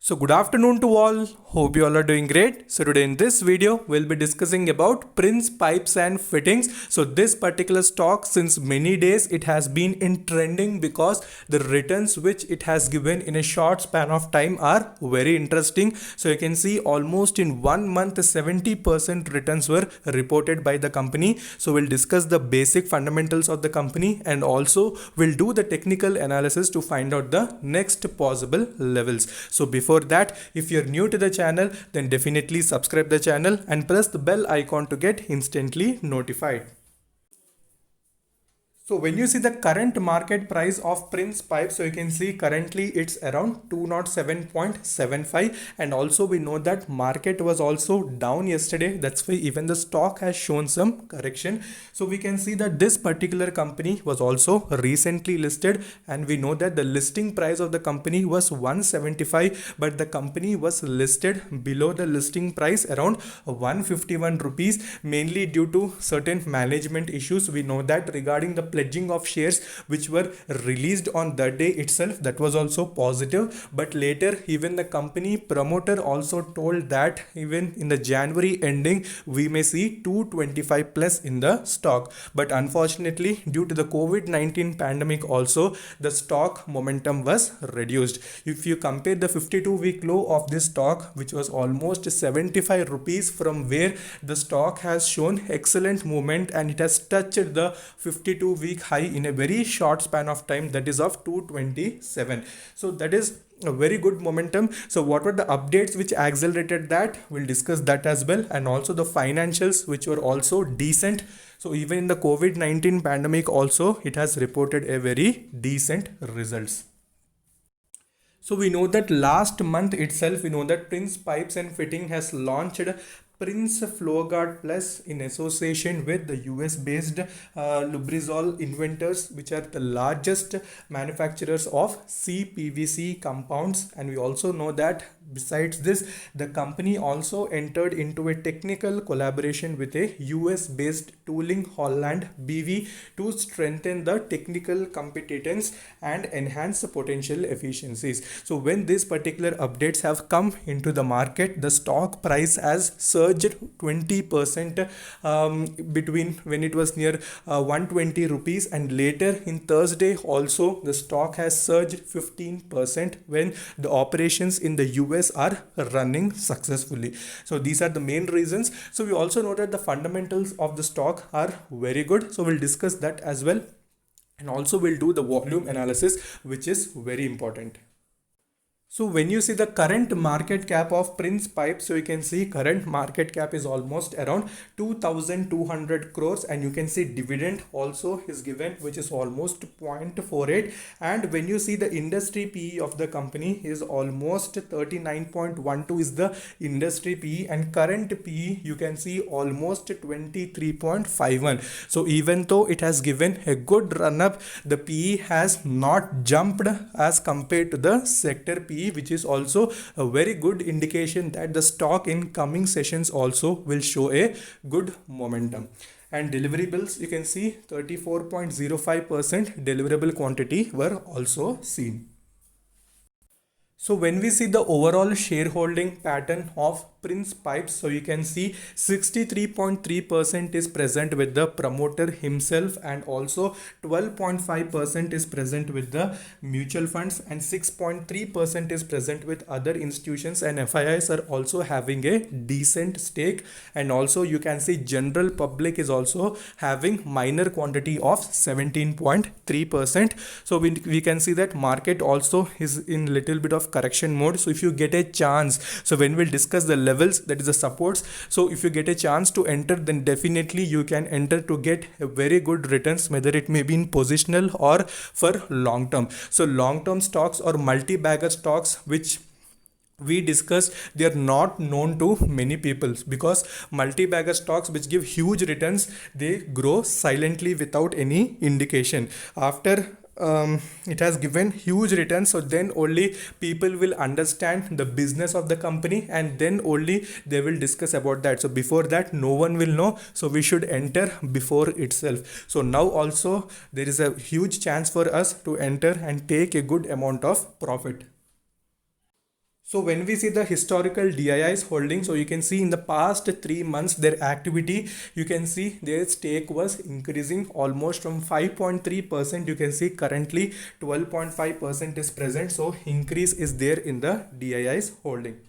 So good afternoon to all. Hope you all are doing great. So today in this video we'll be discussing about Prince Pipes and Fittings. So this particular stock since many days it has been in trending because the returns which it has given in a short span of time are very interesting. So you can see almost in 1 month 70% returns were reported by the company. So we'll discuss the basic fundamentals of the company and also we'll do the technical analysis to find out the next possible levels. So before that, if you're new to the channel, then definitely subscribe the channel and press the bell icon to get instantly notified. So when you see the current market price of Prince Pipe, so you can see currently it's around 207.75, and also we know that market was also down yesterday. That's why even the stock has shown some correction. So we can see that this particular company was also recently listed, and we know that the listing price of the company was 175, but the company was listed below the listing price around 151 rupees, mainly due to certain management issues. We know that regarding the pledging of shares which were released on that day itself, that was also positive, but later even the company promoter also told that even in the January ending we may see 225 plus in the stock. But unfortunately, due to the COVID-19 pandemic also, the stock momentum was reduced. If you compare the 52-week low of this stock, which was almost 75 rupees, from where the stock has shown excellent movement and it has touched the 52-week high in a very short span of time, that is of 227. So that is a very good momentum. So what were the updates which accelerated that? We'll discuss that as well, and also the financials which were also decent. So even in the COVID-19 pandemic also it has reported a very decent results. So we know that last month itself, we know that Prince Pipes and Fitting has launched Prince FlowGuard Plus in association with the US based Lubrizol inventors, which are the largest manufacturers of CPVC compounds. And we also know that besides this, the company also entered into a technical collaboration with a US based tooling Holland BV to strengthen the technical competence and enhance the potential efficiencies. So when these particular updates have come into the market, the stock price has surged 20% between when it was near 120 rupees, and later in Thursday also the stock has surged 15% when the operations in the US are running successfully. So these are the main reasons. So we also know that the fundamentals of the stock are very good, so we'll discuss that as well, and also we'll do the volume analysis, which is very important. So when you see the current market cap of Prince Pipe, so you can see current market cap is almost around 2200 crores, and you can see dividend also is given, which is almost 0.48. And when you see the industry PE of the company is almost 39.12 is the industry PE, and current PE you can see almost 23.51. So even though it has given a good run up, the PE has not jumped as compared to the sector PE, which is also a very good indication that the stock in coming sessions also will show a good momentum. And deliverables, you can see 34.05% deliverable quantity were also seen. So when we see the overall shareholding pattern of Prince Pipes, so you can see 63.3% is present with the promoter himself, and also 12.5% is present with the mutual funds, and 6.3% is present with other institutions, and FIIs are also having a decent stake. And also you can see general public is also having minor quantity of 17.3%. So we can see that market also is in little bit of correction mode. So if you get a chance, so when we'll discuss the levels, that is the supports, so if you get a chance to enter, then definitely you can enter to get a very good returns, whether it may be in positional or for long term. So long term stocks or multi-bagger stocks which we discussed, they are not known to many people, because multi-bagger stocks which give huge returns, they grow silently without any indication. After it has given huge returns, so then only people will understand the business of the company, and then only they will discuss about that. So before that no one will know, so we should enter before itself. So now also there is a huge chance for us to enter and take a good amount of profit. So when we see the historical DII's holding, so you can see in the past 3 months their activity, you can see their stake was increasing almost from 5.3%. You can see currently 12.5% is present. So increase is there in the DII's holding.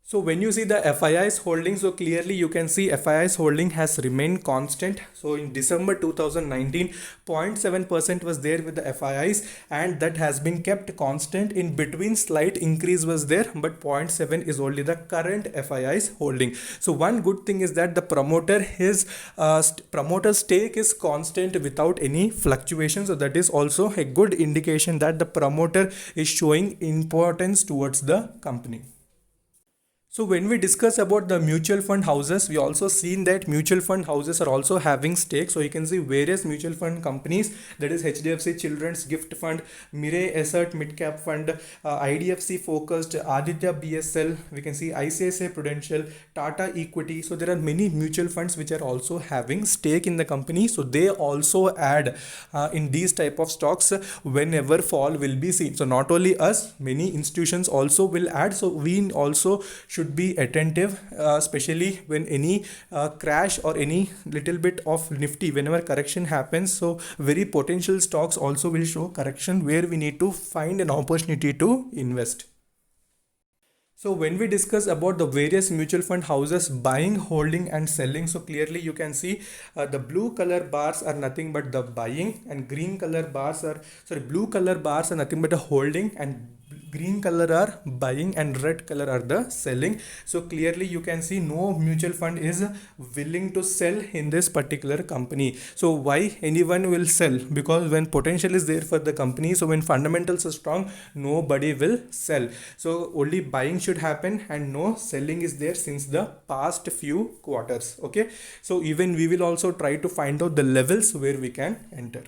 So when you see the FII's holding, so clearly you can see FII's holding has remained constant. So in December 2019, 0.7% was there with the FII's, and that has been kept constant. In between, slight increase was there, but zero point 0.7 is only the current FII's holding. So one good thing is that the promoter stake is constant without any fluctuation. So that is also a good indication that the promoter is showing importance towards the company. So when we discuss about the mutual fund houses, we also seen that mutual fund houses are also having stakes. So you can see various mutual fund companies, that is HDFC Children's Gift Fund, Mirae Asset Mid Cap Fund, IDFC Focused, Aditya BSL, we can see ICICI Prudential, Tata Equity. So there are many mutual funds which are also having stake in the company. So they also add in these type of stocks whenever fall will be seen. So not only us, many institutions also will add. So we also should be attentive, especially when any crash or any little bit of nifty, whenever correction happens. So very potential stocks also will show correction where we need to find an opportunity to invest. So when we discuss about the various mutual fund houses buying, holding and selling, so clearly you can see the blue color bars are nothing but the buying, and blue color bars are nothing but the holding, and green color are buying and red color are the selling. So clearly you can see no mutual fund is willing to sell in this particular company. So why anyone will sell? Because when potential is there for the company, so when fundamentals are strong, nobody will sell. So only buying should happen and no selling is there since the past few quarters. Okay, so even we will also try to find out the levels where we can enter.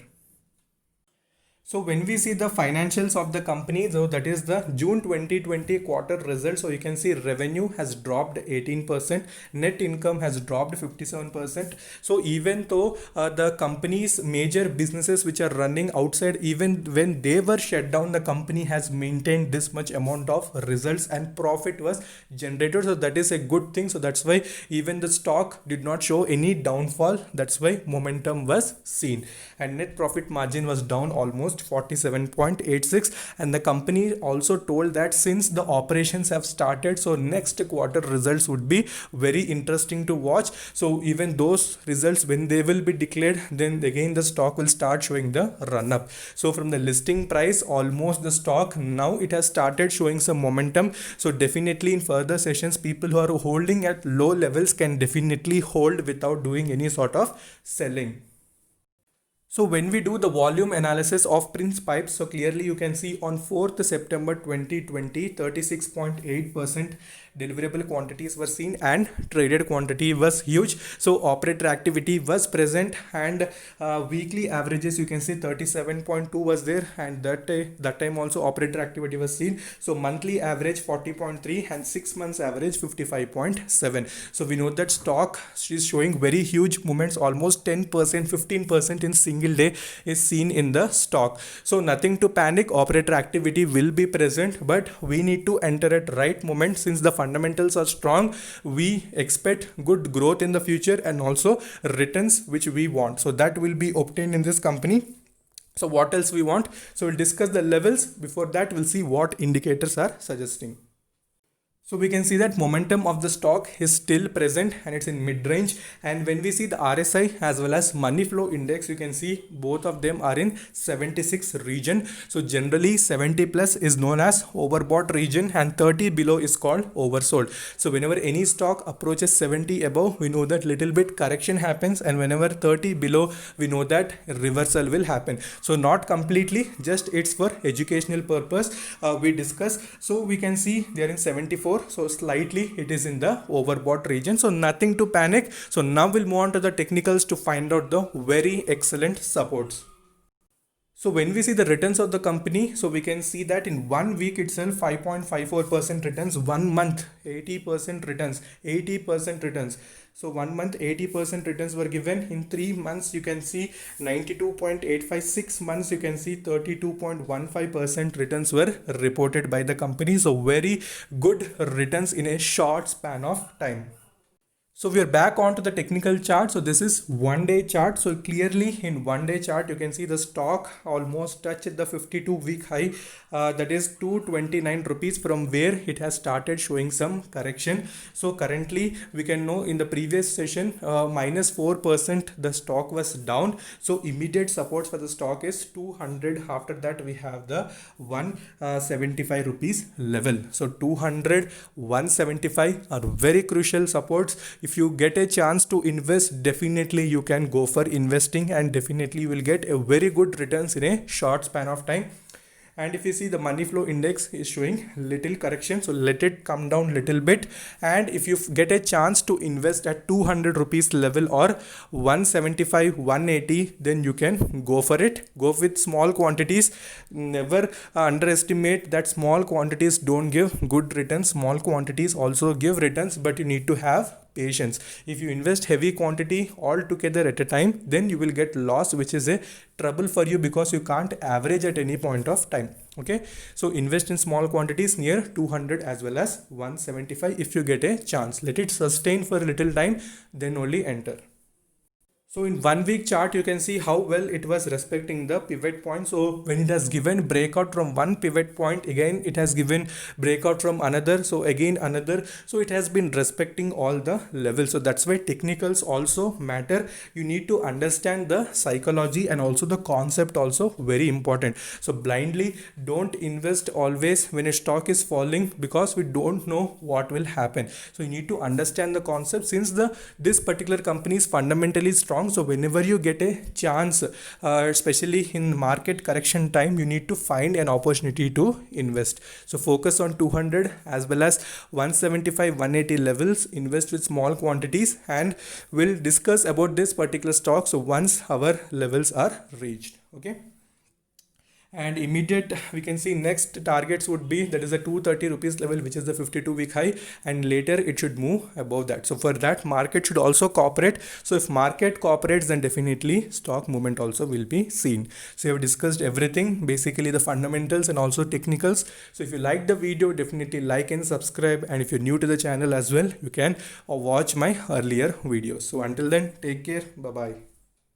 So when we see the financials of the company, so that is the June 2020 quarter results, so you can see revenue has dropped 18%, net income has dropped 57%. So even though the company's major businesses which are running outside, even when they were shut down, the company has maintained this much amount of results and profit was generated. So that is a good thing. So that's why even the stock did not show any downfall. That's why momentum was seen, and net profit margin was down almost 47.86, and the company also told that since the operations have started, so next quarter results would be very interesting to watch. So even those results, when they will be declared, then again the stock will start showing the run up. So from the listing price, almost the stock now it has started showing some momentum. So definitely in further sessions, people who are holding at low levels can definitely hold without doing any sort of selling. So when we do the volume analysis of Prince Pipes, so clearly you can see on 4th September 2020, 36.8% deliverable quantities were seen and traded quantity was huge. So operator activity was present, and weekly averages you can see 37.2 was there, and that time also operator activity was seen. So monthly average 40.3 and 6 months average 55.7. So we know that stock is showing very huge movements, almost 10%, 15% in single day is seen in the stock. So nothing to panic, operator activity will be present, but we need to enter at right moment. Since the fundamentals are strong, we expect good growth in the future and also returns which we want, so that will be obtained in this company. So what else we want? So we'll discuss the levels. Before that, we'll see what indicators are suggesting. So we can see that momentum of the stock is still present and it's in mid-range. And when we see the RSI as well as money flow index, you can see both of them are in 76 region. So generally 70 plus is known as overbought region and 30 below is called oversold. So whenever any stock approaches 70 above, we know that little bit correction happens, and whenever 30 below, we know that reversal will happen. So not completely, just it's for educational purpose we discuss. So we can see they are in 74. So slightly it is in the overbought region, so nothing to panic. So now we'll move on to the technicals to find out the very excellent supports. So when we see the returns of the company, so we can see that in 1 week itself 5.54% returns, 1 month 80% returns, 80% returns. So 1 month 80% returns were given. In 3 months you can see 92.85, 6 months you can see 32.15% returns were reported by the company. So very good returns in a short span of time. So we are back onto the technical chart. So this is 1 day chart. So clearly in 1 day chart, you can see the stock almost touched the 52-week high, that is 229 rupees, from where it has started showing some correction. So currently we can know in the previous session, -4% the stock was down. So immediate supports for the stock is 200. After that we have the 175 rupees level. So 200, 175 are very crucial supports. If you get a chance to invest, definitely you can go for investing, and definitely you will get a very good returns in a short span of time. And if you see, the money flow index is showing little correction, so let it come down little bit. And if you get a chance to invest at 200 rupees level or 175, 180, then you can go for it. Go with small quantities. Never underestimate that small quantities don't give good returns. Small quantities also give returns, but you need to have patience. If you invest heavy quantity all together at a time, then you will get loss, which is a trouble for you, because you can't average at any point of time. Okay, so invest in small quantities near 200 as well as 175 if you get a chance. Let it sustain for a little time, then only enter. So in 1 week chart, you can see how well it was respecting the pivot point. So when it has given breakout from one pivot point, again it has given breakout from another, so again another. So it has been respecting all the levels. So that's why technicals also matter. You need to understand the psychology and also the concept, also very important. So blindly don't invest always when a stock is falling, because we don't know what will happen. So you need to understand the concept. Since this particular company is fundamentally strong, so whenever you get a chance, especially in market correction time, you need to find an opportunity to invest. So focus on 200 as well as 175, 180 levels. Invest with small quantities, and we'll discuss about this particular stock so once our levels are reached. Okay, and immediate, we can see next targets would be, that is a 230 rupees level, which is the 52-week high, and later it should move above that. So for that, market should also cooperate. So if market cooperates, then definitely stock movement also will be seen. So we have discussed everything, basically the fundamentals and also technicals. So if you like the video, definitely like and subscribe, and if you're new to the channel as well, you can watch my earlier videos. So until then, take care, bye bye.